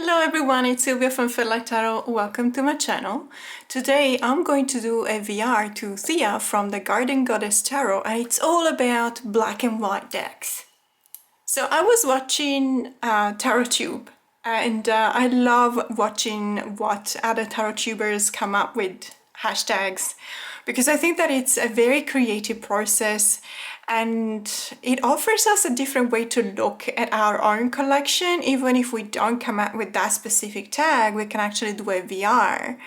Hello everyone, it's Sylvia from Fairlight Tarot. Welcome to my channel. Today I'm going to do a VR to Thea from the Garden Goddess Tarot, and it's all about black and white decks. So I was watching TarotTube, and I love watching what other tarot tubers come up with hashtags, because I think that it's a very creative process and it offers us a different way to look at our own collection. Even if we don't come up with that specific tag, we can actually do a VR.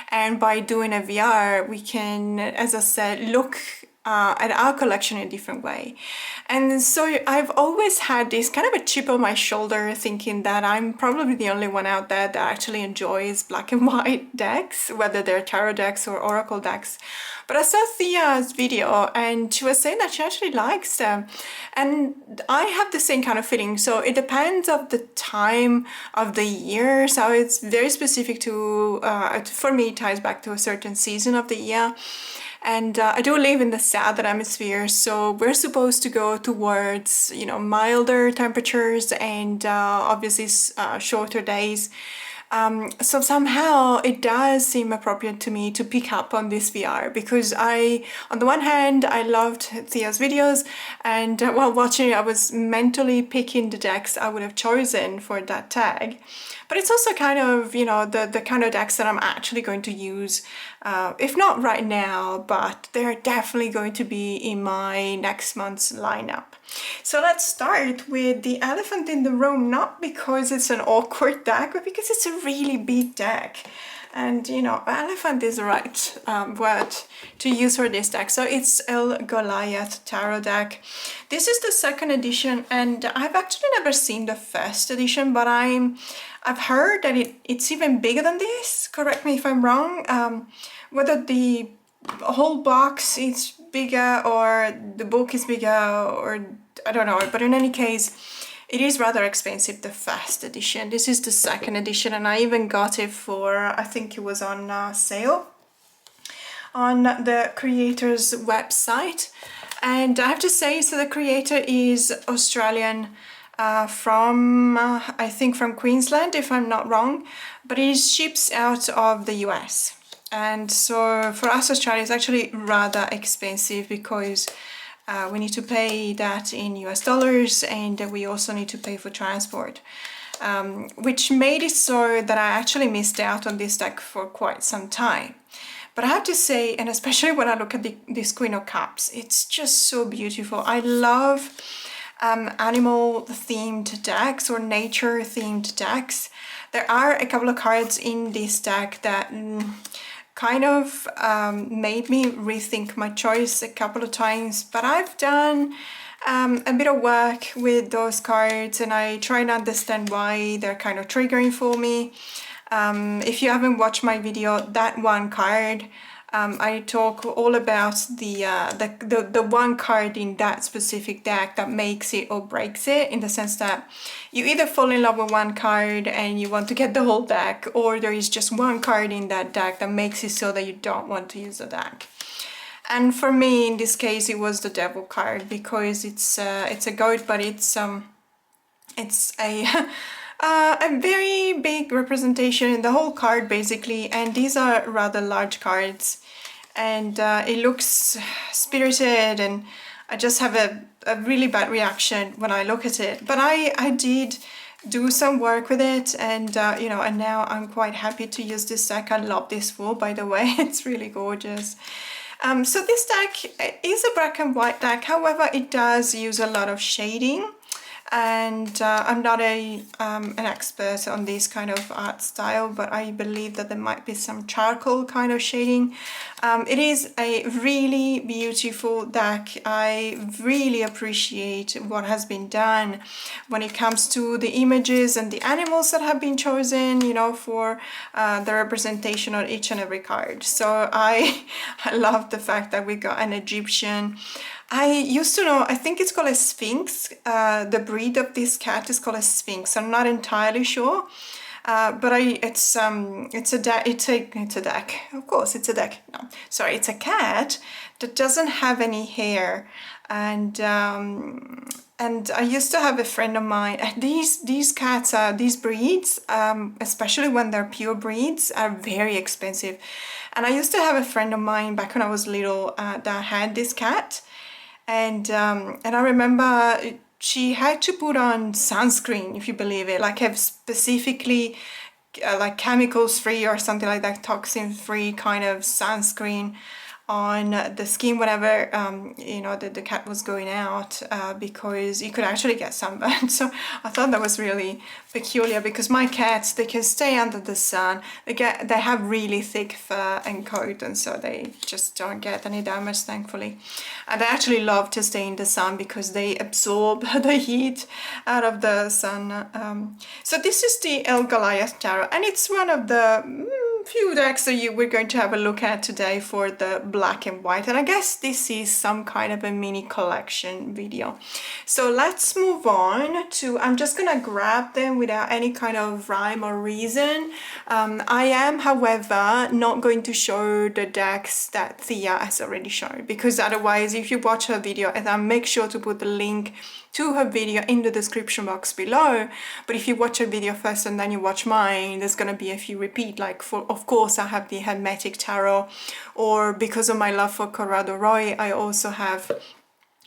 And by doing a VR, we can, as I said, look at our collection in a different way. And so I've always had this kind of a chip on my shoulder, thinking that I'm probably the only one out there that actually enjoys black and white decks, whether they're tarot decks or oracle decks. But I saw Thea's video and she was saying that she actually likes them. And I have the same kind of feeling. So it depends of the time of the year. So it's very specific to, for me, it ties back to a certain season of the year. And I do live in the southern hemisphere, so we're supposed to go towards, milder temperatures and obviously shorter days. So somehow it does seem appropriate to me to pick up on this VR, because on the one hand, I loved Thea's videos, and while watching it, I was mentally picking the decks I would have chosen for that tag. But it's also kind of, the kind of decks that I'm actually going to use, if not right now, but they're definitely going to be in my next month's lineup. So let's start with the elephant in the room, not because it's an awkward deck, but because it's a really big deck. And, elephant is the right word to use for this deck. So it's a Goliath tarot deck. This is the second edition, and I've actually never seen the first edition, but I've heard that it's even bigger than this. Correct me if I'm wrong. Whether the whole box is bigger or the book is bigger, or I don't know. But in any case, it is rather expensive, the first edition. This is the second edition, and I even got it for, I think it was on sale on the creator's website. And I have to say, so the creator is Australian, from I think from Queensland, if I'm not wrong, but he ships out of the US. And so for us, Australia is actually rather expensive, because we need to pay that in US dollars, and we also need to pay for transport, which made it so that I actually missed out on this deck for quite some time. But I have to say, and especially when I look at this Queen of Cups, it's just so beautiful. I love animal themed decks or nature themed decks. There are a couple of cards in this deck that kind of made me rethink my choice a couple of times, but I've done a bit of work with those cards, and I try and understand why they're kind of triggering for me. If you haven't watched my video, that one card, I talk all about the one card in that specific deck that makes it or breaks it, in the sense that you either fall in love with one card and you want to get the whole deck, or there is just one card in that deck that makes it so that you don't want to use the deck. And for me, in this case, it was the Devil card, because it's a goat, but it's a a very big representation in the whole card, basically, and these are rather large cards, and it looks spirited, and I just have a really bad reaction when I look at it. But I did do some work with it, and and now I'm quite happy to use this deck. I love this wool, by the way. It's really gorgeous. So this deck is a black and white deck, however it does use a lot of shading. And I'm not an expert on this kind of art style, but I believe that there might be some charcoal kind of shading. It is a really beautiful deck. I really appreciate what has been done when it comes to the images and the animals that have been chosen, for the representation on each and every card. So I love the fact that we got an Egyptian. I used to know, I think it's called a Sphinx. The breed of this cat is called a Sphinx. I'm not entirely sure, but it's a deck. Of course, it's a deck. No, sorry, it's a cat that doesn't have any hair, and And I used to have a friend of mine, and these cats are, these breeds, especially when they're pure breeds, are very expensive. And I used to have a friend of mine back when I was little that had this cat. And I remember she had to put on sunscreen, if you believe it, like have specifically like chemicals free or something like that, toxin free kind of sunscreen on the skin whenever you know the cat was going out, because you could actually get sunburn. So I thought that was really peculiar, because my cats, they can stay under the sun, they have really thick fur and coat, and so they just don't get any damage, thankfully. And they actually love to stay in the sun because they absorb the heat out of the sun. So this is the Goliath tarot, and it's one of the few decks that we're going to have a look at today for the black and white, and I guess this is some kind of a mini collection video. So let's move on to, I'm just gonna grab them without any kind of rhyme or reason. I am, however, not going to show the decks that Thea has already shown, because otherwise, if you watch her video, and I'll make sure to put the link to her video in the description box below, but if you watch her video first and then you watch mine, there's gonna be a few repeat, like of course I have the Hermetic Tarot, or because of my love for Corrado Roy, I also have,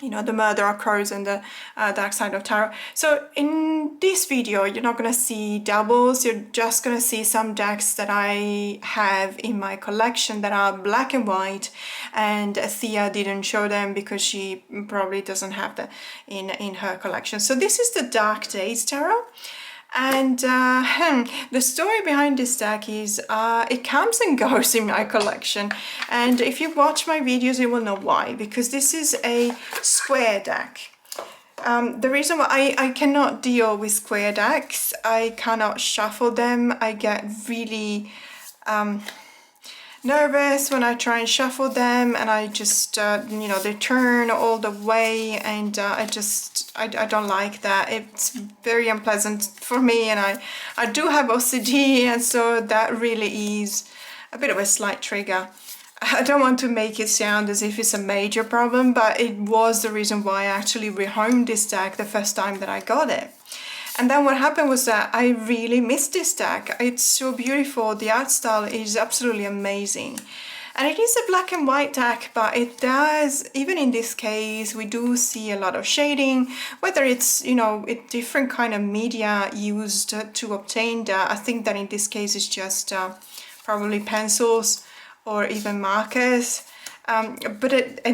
you know, the Murderer Crows and the Dark Side of Tarot. So in this video, you're not gonna see doubles, you're just gonna see some decks that I have in my collection that are black and white, and Thea didn't show them because she probably doesn't have them in her collection. So this is the Dark Days Tarot. And the story behind this deck is it comes and goes in my collection, and if you watch my videos you will know why, because this is a square deck. The reason why I cannot deal with square decks, I cannot shuffle them, I get really nervous when I try and shuffle them, and I just you know, they turn all the way, and I don't like that. It's very unpleasant for me, and I do have OCD, and so that really is a bit of a slight trigger. I don't want to make it sound as if it's a major problem, but it was the reason why I actually rehomed this deck the first time that I got it. And then what happened was that I really missed this deck. It's so beautiful, the art style is absolutely amazing. And it is a black and white deck, but it does, even in this case, we do see a lot of shading, whether it's, you know, different kind of media used to obtain that. I think that in this case it's just probably pencils or even markers. And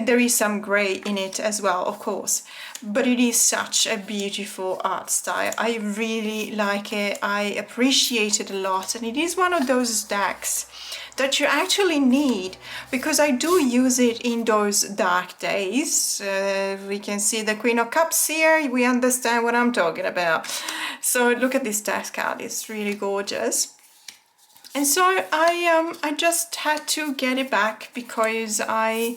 there is some grey in it as well, of course, but it is such a beautiful art style. I really like it, I appreciate it a lot, and it is one of those decks that you actually need, because I do use it in those dark days. We can see the Queen of Cups here, we understand what I'm talking about. So look at this deck card, it's really gorgeous. And so I just had to get it back, because I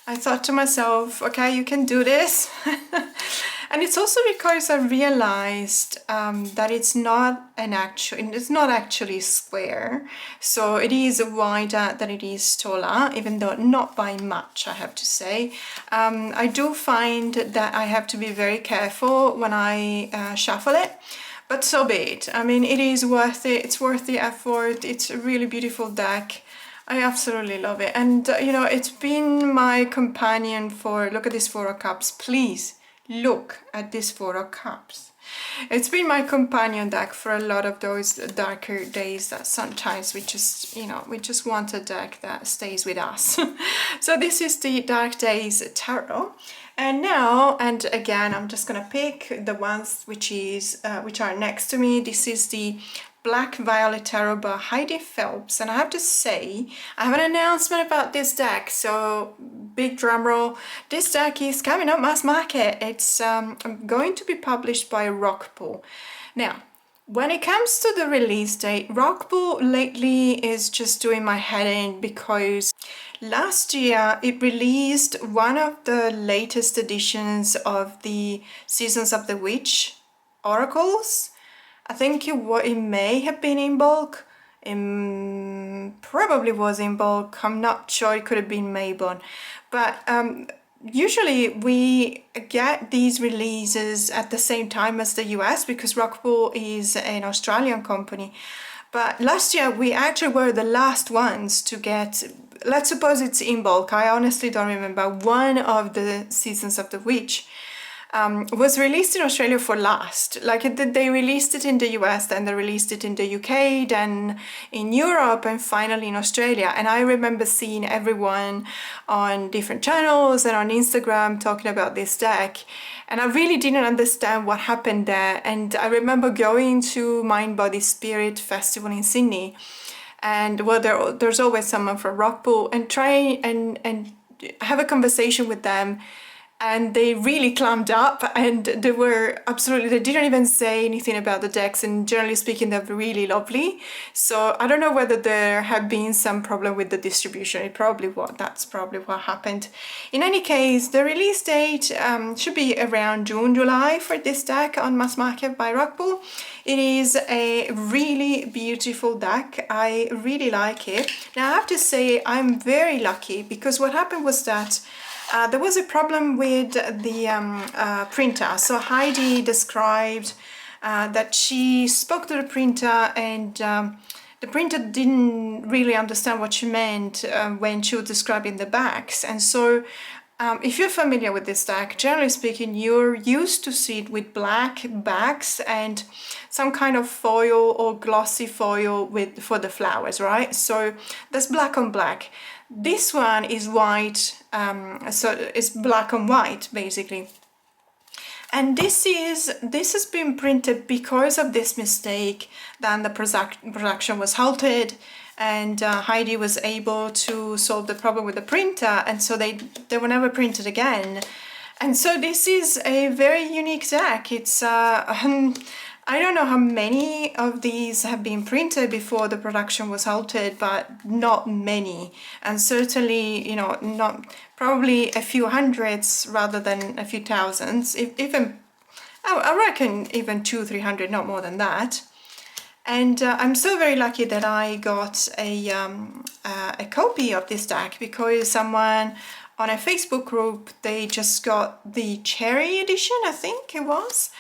thought to myself, okay, you can do this. And it's also because I realized that it's not actually square. So it is wider than it is taller, even though not by much, I have to say. I do find that I have to be very careful when I shuffle it. But so be it. I mean, it is worth it. It's worth the effort. It's a really beautiful deck. I absolutely love it. And, you know, it's been my companion for... Look at this Four of Cups. Please look at this Four of Cups. It's been my companion deck for a lot of those darker days that sometimes we just, you know, we just want a deck that stays with us. So this is the Dark Days Tarot. And now, and again, I'm just gonna pick the ones which are next to me. This is the Black Violet Tarot by Heidi Phelps, and I have to say, I have an announcement about this deck, so big drum roll. This deck is coming up mass market. It's going to be published by Rockpool. Now, when it comes to the release date, Rockpool lately is just doing my head in, because last year it released one of the latest editions of the Seasons of the Witch oracles. I think it may have been in bulk. It probably was in bulk. I'm not sure, it could have been Maybon. But usually we get these releases at the same time as the US because Rockpool is an Australian company. But last year we actually were the last ones to get, let's suppose it's in bulk, I honestly don't remember, one of the Seasons of the Witch was released in Australia for last. Like they released it in the US, then they released it in the UK, then in Europe, and finally in Australia. And I remember seeing everyone on different channels and on Instagram talking about this deck. And I really didn't understand what happened there. And I remember going to Mind Body Spirit Festival in Sydney. And well, there's always someone from Rockpool, and try and have a conversation with them. And they really clammed up, and they didn't even say anything about the decks, and generally speaking they're really lovely. So I don't know whether there had been some problem with the distribution. That's probably what happened. In any case, the release date should be around June, July for this deck on mass market by Rockpool. It is a really beautiful deck. I really like it. Now I have to say I'm very lucky, because what happened was that there was a problem with the printer. So Heidi described that she spoke to the printer, and the printer didn't really understand what she meant when she was describing the backs. And so if you're familiar with this deck, generally speaking, you're used to see it with black backs and some kind of foil or glossy foil for the flowers, right? So that's black on black. This one is white, so it's black on white basically. And this has been printed because of this mistake. Then the production was halted, and Heidi was able to solve the problem with the printer, and so they were never printed again. And so this is a very unique deck. It's I don't know how many of these have been printed before the production was halted, but not many. And certainly, you know, probably a few hundreds rather than a few thousands. I reckon even 200-300, not more than that. And I'm so very lucky that I got a copy of this deck, because someone on a Facebook group, they just got the cherry edition, I think it was.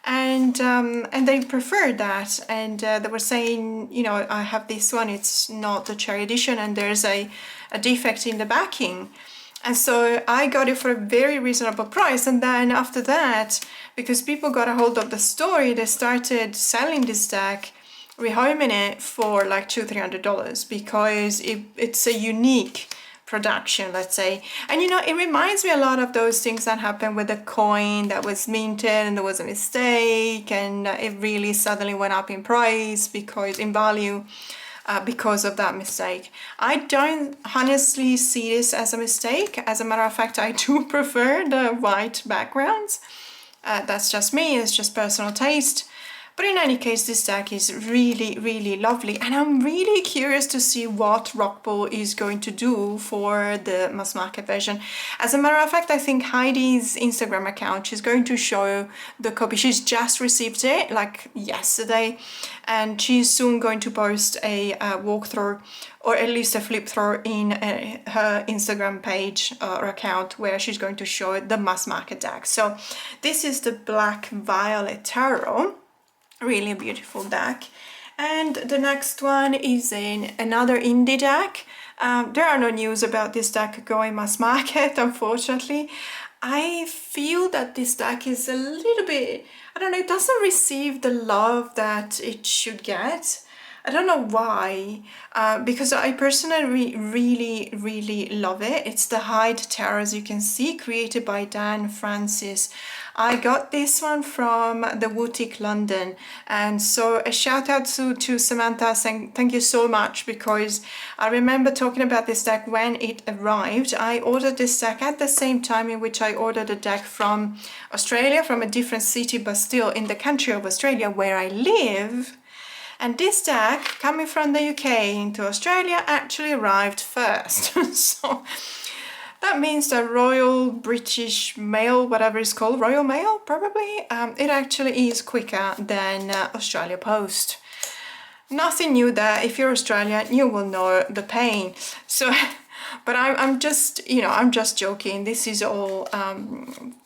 And they preferred that, and they were saying, you know, I have this one, it's not the cherry edition, and there's a defect in the backing. And so I got it for a very reasonable price. And then after that, because people got a hold of the story, they started selling this deck, rehoming it for like $200-300, because it's a unique production, let's say. And you know, it reminds me a lot of those things that happened with a coin that was minted and there was a mistake, and it really suddenly went up in price, because in value, because of that mistake. I don't honestly see this as a mistake. As a matter of fact, I do prefer the white backgrounds. That's just me, it's just personal taste. But in any case, this deck is really, really lovely, and I'm really curious to see what Rockpool is going to do for the mass market version. As a matter of fact, I think Heidi's Instagram account, she's going to show the copy. She's just received it like yesterday, and she's soon going to post a walkthrough, or at least a flip through in her Instagram page or account, where she's going to show the mass market deck. So this is the Black Violet Tarot. Really a beautiful deck. And the next one is another indie deck. There are no news about this deck going mass market, unfortunately. I feel that this deck is a little bit, I don't know, it doesn't receive the love that it should get. I don't know why, because I personally really, really love it. It's the Hyde Tarot, as you can see, created by Dan Francis. I got this one from the Boutique London, and so a shout out to Samantha, saying thank you so much, because I remember talking about this deck when it arrived. I ordered this deck at the same time in which I ordered a deck from Australia, from a different city, but still in the country of Australia where I live. And this deck, coming from the UK into Australia, actually arrived first. So that means the Royal British Mail, whatever it's called, Royal Mail probably, it actually is quicker than Australia Post. Nothing new there. If you're Australian, you will know the pain. So But I'm just, you know, I'm just joking. This is all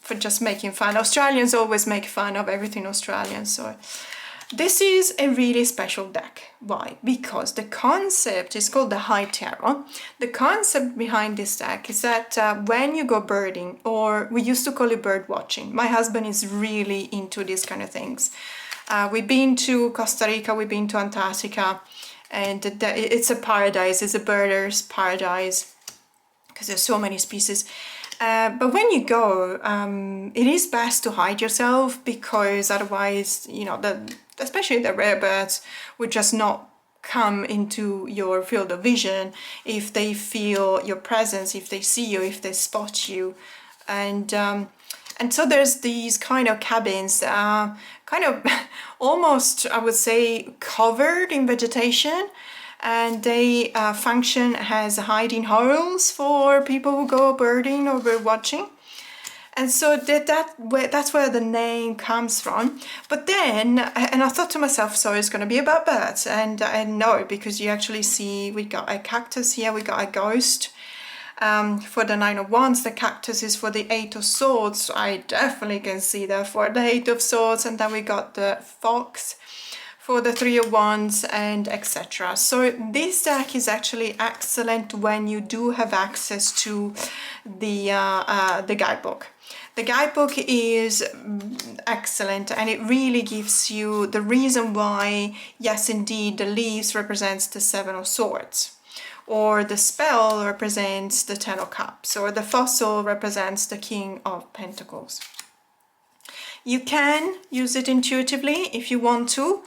for just making fun. Australians always make fun of everything Australian. So this is a really special deck. Why? Because the concept is called the High Tarot. The concept behind this deck is that when you go birding, or we used to call it bird watching. My husband is really into these kind of things. We've been to Costa Rica, we've been to Antarctica, and it's a paradise, it's a birder's paradise, because there's so many species. But when you go, it is best to hide yourself, because otherwise, you know, especially the rare birds would just not come into your field of vision if they feel your presence, if they see you, if they spot you. And so there's these kind of cabins that are kind of almost, I would say, covered in vegetation, and they function as hiding holes for people who go birding or bird watching. And so that's where the name comes from. But then, and I thought to myself, so it's going to be about birds. And no, because you actually see, we got a cactus here, we got a ghost. For the Nine of Wands, the cactus is for the Eight of Swords. So I definitely can see that for the Eight of Swords. And then we got the fox for the Three of Wands, and etc. So this deck is actually excellent when you do have access to the guidebook. The guidebook is excellent, and it really gives you the reason why, yes, indeed, the leaves represents the Seven of Swords, or the spell represents the Ten of Cups, or the fossil represents the King of Pentacles. You can use it intuitively if you want to.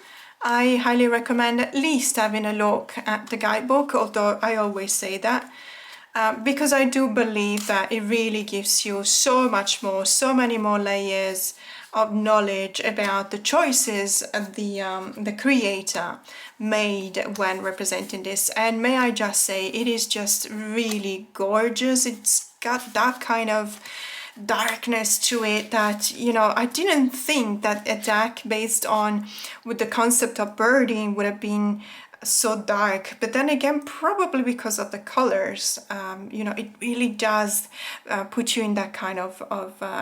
I highly recommend at least having a look at the guidebook, although I always say that, because I do believe that it really gives you so much more, so many more layers of knowledge about the choices the creator made when representing this. And may I just say, it is just really gorgeous. It's got that kind of darkness to it that, you know, I didn't think that a deck based on with the concept of birding would have been so dark. But then again, probably because of the colors, you know, it really does put you in that kind of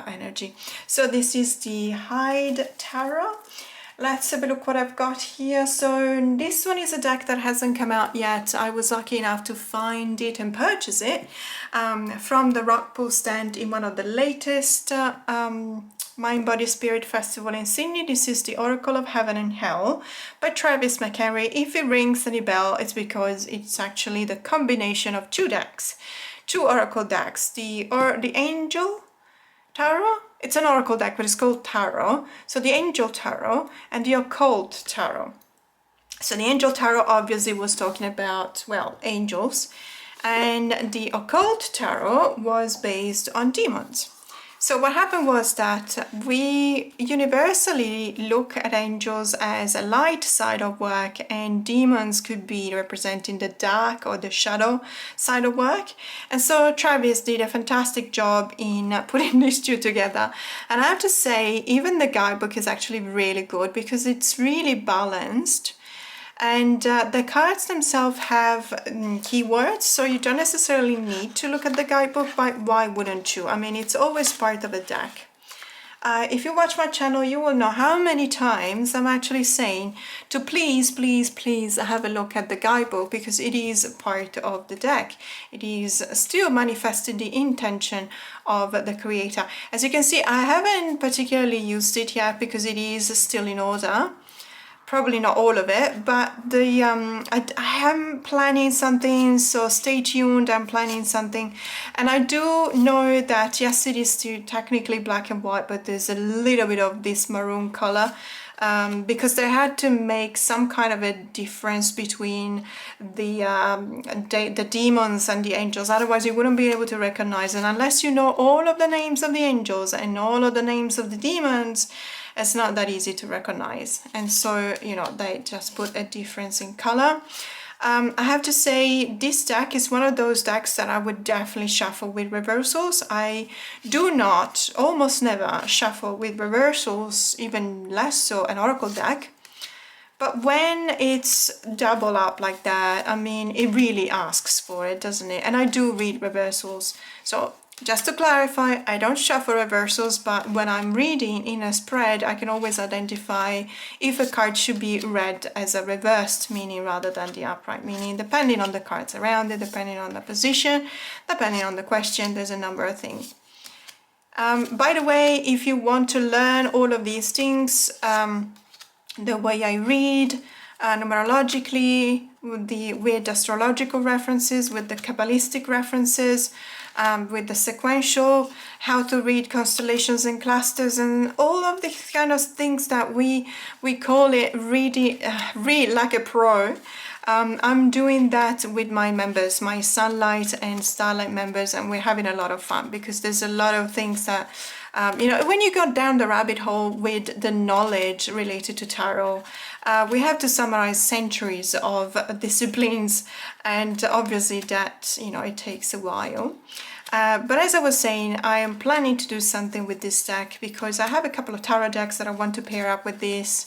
energy. So this is the Hide Tarot. Let's have a look what I've got here. So this one is a deck that hasn't come out yet. I was lucky enough to find it and purchase it from the Rockpool stand in one of the latest Mind, Body, Spirit Festival in Sydney. This is the Oracle of Heaven and Hell by Travis McHenry. If it rings any bell, it's because it's actually the combination of two decks, two Oracle decks, the Angel Tarot. It's an Oracle deck, but it's called Tarot. So the Angel Tarot and the Occult Tarot. So the Angel Tarot obviously was talking about, well, angels, and the Occult Tarot was based on demons. So what happened was that we universally look at angels as a light side of work, and demons could be representing the dark or the shadow side of work. And so Travis did a fantastic job in putting these two together. And I have to say, even the guidebook is actually really good because it's really balanced. And the cards themselves have keywords, so you don't necessarily need to look at the guidebook, but why wouldn't you? I mean, it's always part of a deck. If you watch my channel, you will know how many times I'm actually saying to please, please, please have a look at the guidebook, because it is part of the deck. It is still manifesting the intention of the creator. As you can see, I haven't particularly used it yet because it is still in order. Probably not all of it, but I am planning something, so stay tuned. I'm planning something, and I do know that yes, it is still technically black and white, but there's a little bit of this maroon color because they had to make some kind of a difference between the demons and the angels. Otherwise, you wouldn't be able to recognize it unless you know all of the names of the angels and all of the names of the demons. It's not that easy to recognize, and so, you know, they just put a difference in color. I have to say, this deck is one of those decks that I would definitely shuffle with reversals. I do not, almost never, shuffle with reversals, even less so an Oracle deck. But when it's double up like that, I mean, it really asks for it, doesn't it? And I do read reversals. So just to clarify, I don't shuffle reversals, but when I'm reading in a spread, I can always identify if a card should be read as a reversed meaning rather than the upright meaning, depending on the cards around it, depending on the position, depending on the question. There's a number of things. By the way, if you want to learn all of these things, the way I read, numerologically, with astrological references, with the Kabbalistic references, with the sequential, how to read constellations and clusters, and all of these kind of things that we call it read like a pro. I'm doing that with my members, my Sunlight and Starlight members, and we're having a lot of fun because there's a lot of things that you know, when you go down the rabbit hole with the knowledge related to tarot, we have to summarize centuries of disciplines, and obviously that, you know, it takes a while. But as I was saying, I am planning to do something with this deck because I have a couple of tarot decks that I want to pair up with this.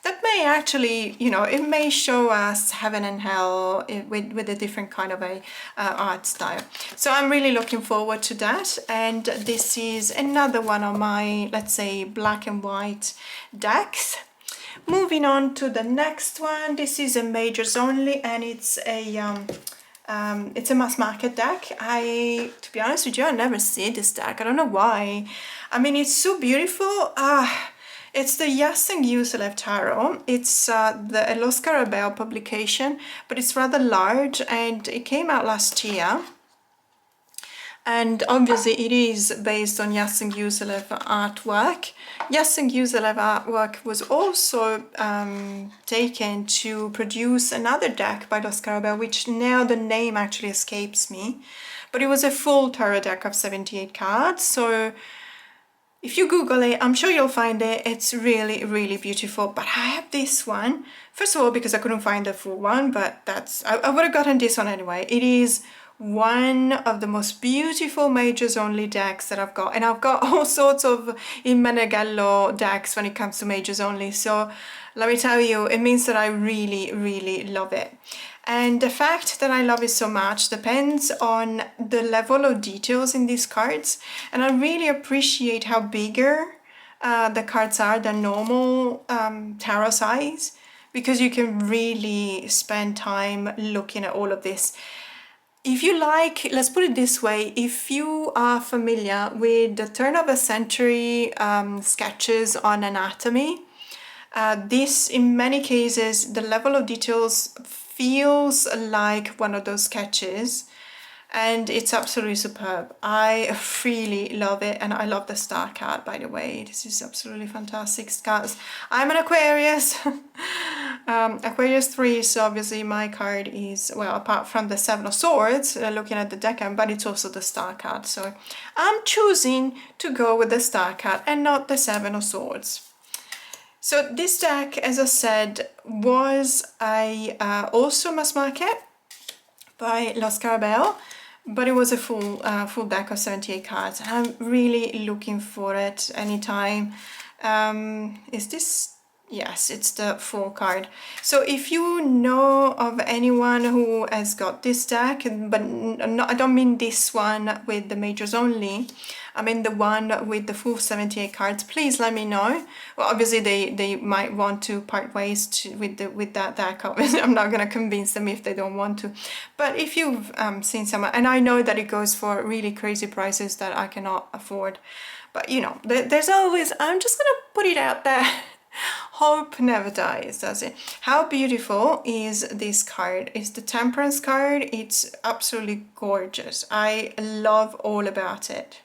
That may actually, you know, it may show us heaven and hell with a different kind of a art style. So I'm really looking forward to that. And this is another one of my, let's say, black and white decks. Moving on to the next one. This is a majors only, and it's a mass market deck. To be honest with you, I never see this deck. I don't know why. I mean, it's so beautiful. It's the Yas and Gus Tarot. It's the Los Carabao publication, but it's rather large and it came out last year. And obviously it is based on Yas and Gus artwork. Yas and Gus artwork was also taken to produce another deck by Los Carabao, which now the name actually escapes me. But it was a full tarot deck of 78 cards. So if you Google it, I'm sure you'll find it. It's really, really beautiful. But I have this one, first of all, because I couldn't find the full one, but I would have gotten this one anyway. It is one of the most beautiful majors only decks that I've got. And I've got all sorts of in Menegello decks when it comes to majors only. So let me tell you, it means that I really, really love it. And the fact that I love it so much depends on the level of details in these cards. And I really appreciate how bigger the cards are than normal tarot size, because you can really spend time looking at all of this. If you like, let's put it this way, if you are familiar with the turn of a century sketches on anatomy, this, in many cases, the level of details feels like one of those sketches, and it's absolutely superb. I really love it, and I love the star card, by the way. This is absolutely fantastic cards. I'm an Aquarius, Aquarius 3, so obviously my card is, well, apart from the Seven of Swords, looking at the deck, but it's also the star card. So I'm choosing to go with the star card and not the Seven of Swords. So this deck, as I said, was also mass market by Los Carabao, but it was a full deck of 78 cards. I'm really looking for it anytime. Is this? Yes, it's the full card. So if you know of anyone who has got this deck, but I don't mean this one with the majors only, I mean the one with the full 78 cards, please let me know. Well, obviously they might want to part ways with that deck. Obviously, I'm not going to convince them if they don't want to. But if you've seen someone, and I know that it goes for really crazy prices that I cannot afford, but you know, there's always, I'm just going to put it out there. Hope never dies, does it? How beautiful is this card? It's the Temperance card. It's absolutely gorgeous. I love all about it.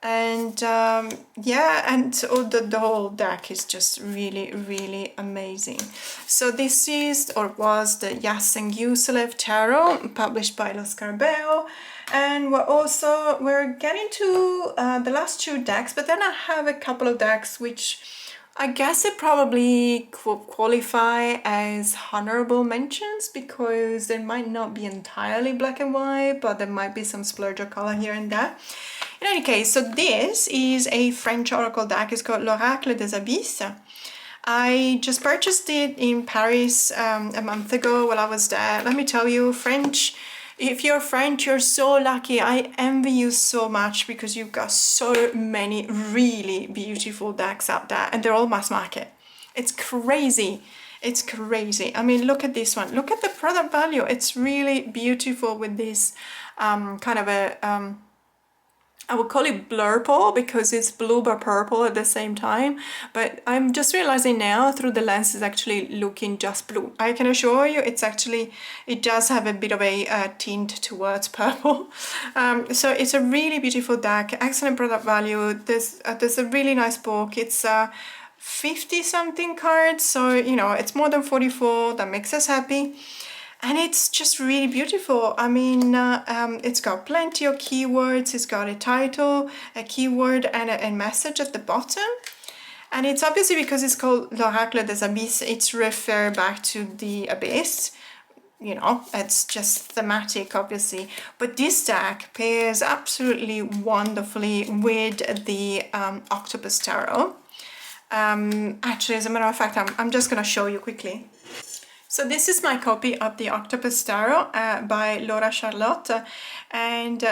And yeah, and the whole deck is just really, really amazing. So this is, or was, the Yas and Gus Tarot, published by Los Carabao. And we're getting to the last two decks, but then I have a couple of decks which I guess it probably qualify as honorable mentions, because they might not be entirely black and white, but there might be some splurge of color here and there. In any case, so this is a French oracle deck. It's called Oracle des Abysses. I just purchased it in Paris a month ago while I was there. Let me tell you, French, if you're French, you're so lucky. I envy you so much because you've got so many really beautiful decks out there, and they're all mass market. It's crazy. It's crazy. I mean, look at this one. Look at the product value. It's really beautiful with this kind of a I would call it blurple because it's blue but purple at the same time, but I'm just realizing now through the lens is actually looking just blue. I can assure you it does have a bit of a tint towards purple. So it's a really beautiful deck, excellent product value. There's a really nice book. It's 50 something cards, so you know it's more than 44. That makes us happy. And it's just really beautiful. I mean, it's got plenty of keywords. It's got a title, a keyword, and a message at the bottom. And it's obviously because it's called L'Oracle des Abysses, it's referred back to the abyss. You know, it's just thematic, obviously. But this deck pairs absolutely wonderfully with the Octopus Tarot. Actually, as a matter of fact, I'm just going to show you quickly. So this is my copy of the Octopus Tarot by Luna Charlotte. And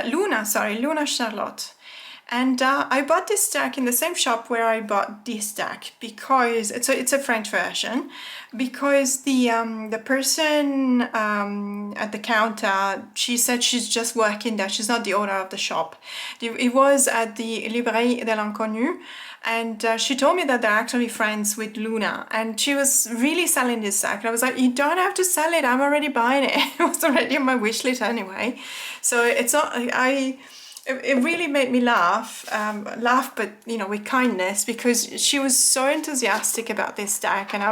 I bought this deck in the same shop where I bought this deck because it's a French version, because the person at the counter, she said she's just working there. She's not the owner of the shop. It was at the Librairie de l'Inconnu. And she told me that they're actually friends with Luna, and she was really selling this deck. And I was like, you don't have to sell it. I'm already buying it. It was already on my wish list anyway. So it's not, it really made me laugh, but you know, with kindness, because she was so enthusiastic about this deck, and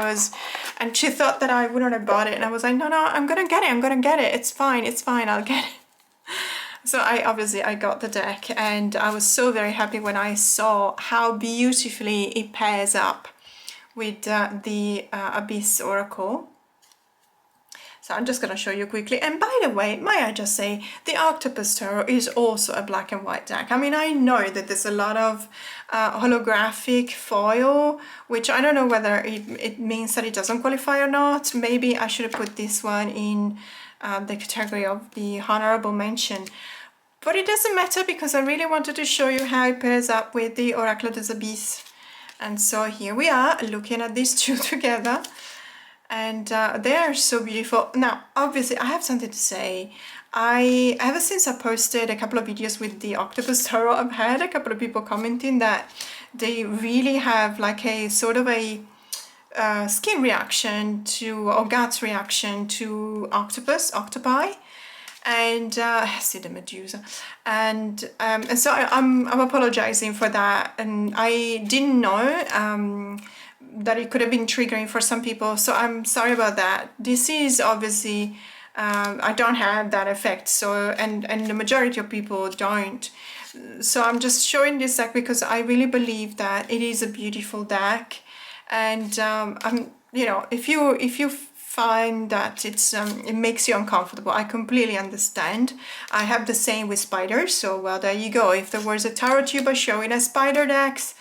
she thought that I wouldn't have bought it. And I was like, no, I'm gonna get it. It's fine, I'll get it. So I got the deck, and I was so very happy when I saw how beautifully it pairs up with the Abyss Oracle. So I'm just going to show you quickly. And by the way, may I just say, the Octopus Tarot is also a black and white deck. I mean, I know that there's a lot of holographic foil, which I don't know whether it means that it doesn't qualify or not. Maybe I should have put this one in the category of the honorable mention. But it doesn't matter because I really wanted to show you how it pairs up with the Oracle des Abysses. And so here we are looking at these two together. And they are so beautiful. Now, obviously, I have something to say. Ever since I posted a couple of videos with the Octopus Tarot, I've had a couple of people commenting that they really have like a sort of a skin reaction to, or gut reaction to octopi. And see the Medusa, and so I'm apologizing for that, and I didn't know that it could have been triggering for some people, so I'm sorry about that. This is obviously I don't have that effect, so and the majority of people don't. So I'm just showing this deck because I really believe that it is a beautiful deck, and I'm, you know, if you find that it makes you uncomfortable, I completely understand. I have the same with spiders, so well, there you go. If there was a tarot tuber showing a spider decks,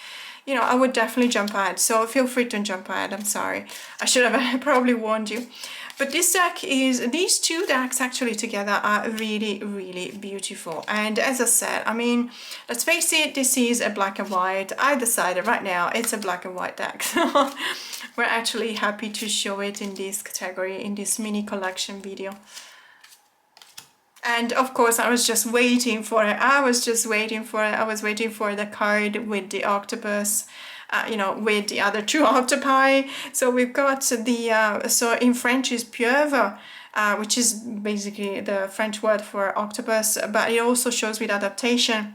you know, I would definitely jump ahead, so feel free to jump ahead. I'm sorry, I should have probably warned you. But this deck these two decks actually together are really, really beautiful. And as I said, I mean, let's face it, this is a black and white. I decided right now it's a black and white deck. So we're actually happy to show it in this category, in this mini collection video. And of course, I was just waiting for it. I was waiting for the card with the octopus. You know, with the other two octopi. So we've got the, so in French is pieuvre, which is basically the French word for octopus, but it also shows with adaptation.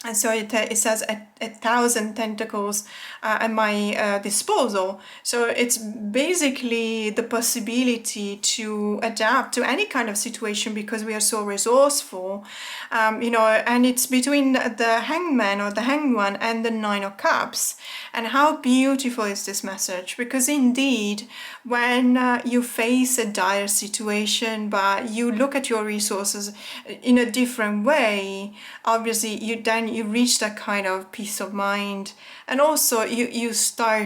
And so it says 1,000 tentacles at my disposal. So it's basically the possibility to adapt to any kind of situation because we are so resourceful, you know, and it's between the hangman or the hanged one and the 9 of cups. And how beautiful is this message? Because indeed, when you face a dire situation, but you look at your resources in a different way, obviously you reach that kind of peace of mind, and also you start